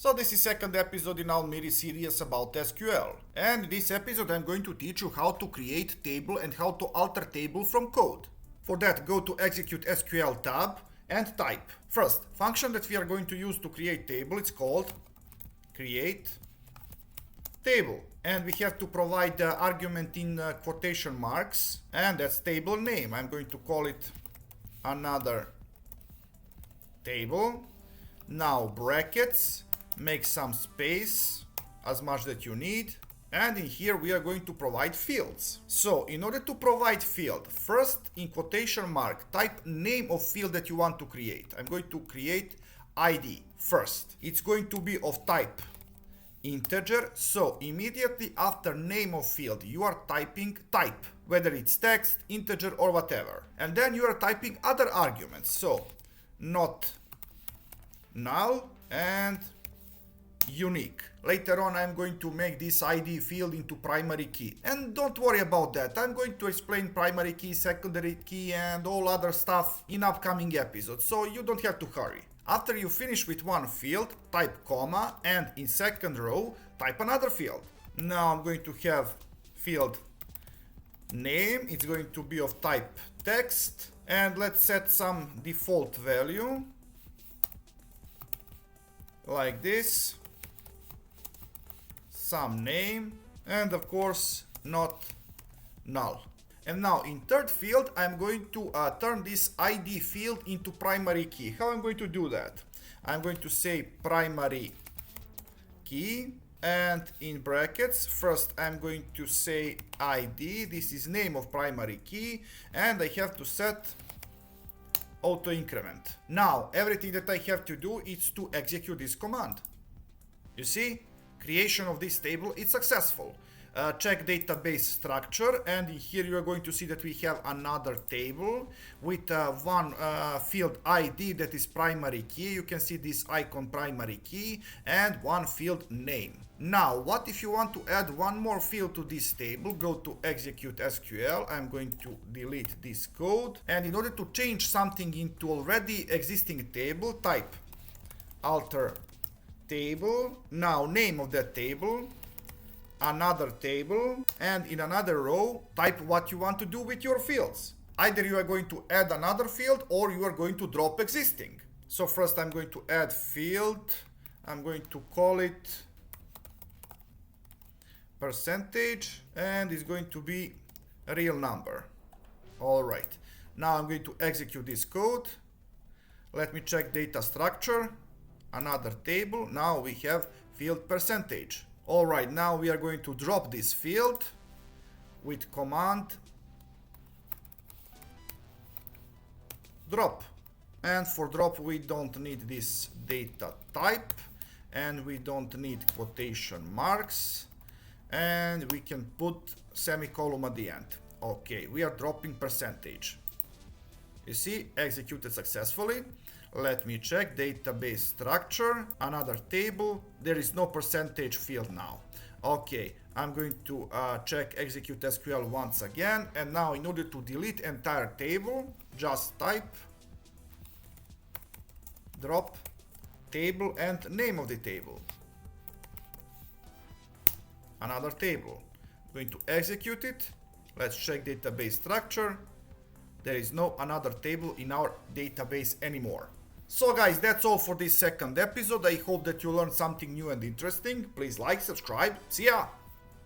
So this is second episode in our mini series about SQL. And in this episode I'm going to teach you how to create table and how to alter table from code. For that, go to Execute SQL tab and type. First, function that we are going to use to create table, it's called create table. And we have to provide the argument in quotation marks, and that's table name. I'm going to call it another table. Now brackets, make some space, as much that you need. And in here we are going to provide fields. So in order to provide field, first in quotation mark, type name of field that you want to create. I'm going to create ID first. It's going to be of type integer. So immediately after name of field, you are typing type, whether it's text, integer or whatever. And then you are typing other arguments. So not null and unique. Later on I'm going to make this ID field into primary key, and don't worry about that. I'm going to explain primary key, secondary key and all other stuff in upcoming episodes, so you don't have to hurry. After you finish with one field, type comma, and in second row type another field. Now I'm going to have field name. It's going to be of type text, and let's set some default value like this, some name, and of course not null. And now in third field I'm going to turn this ID field into primary key. How I'm going to do that? I'm going to say primary key, and in brackets first I'm going to say ID, this is name of primary key, and I have to set auto increment. Now everything that I have to do is to execute this command. You see, creation of this table is successful. Check database structure, and in here you are going to see that we have another table with one field ID that is primary key. You can see this icon primary key, and one field name. Now what if you want to add one more field to this table? Go to Execute SQL. I'm going to delete this code, and in order to change something into already existing table, type alter table. Now name of that table, another table, and in another row type what you want to do with your fields. Either you are going to add another field or you are going to drop existing. So first I'm going to add field. I'm going to call it percentage, and it's going to be a real number. All right, now I'm going to execute this code. Let me check data structure, another table. Now we have field percentage. All right, now we are going to drop this field with command drop. And for drop we don't need this data type, and we don't need quotation marks, and we can put semicolon at the end. Okay, we are dropping percentage. You see, executed successfully. Let me check database structure, another table. There is no percentage field now. Okay, I'm going to check execute SQL once again, and now in order to delete entire table, just type drop table and name of the table, another table. I'm going to execute it. Let's check database structure. There is no another table in our database anymore. So guys, that's all for this second episode. I hope that you learned something new and interesting. Please like, subscribe. See ya!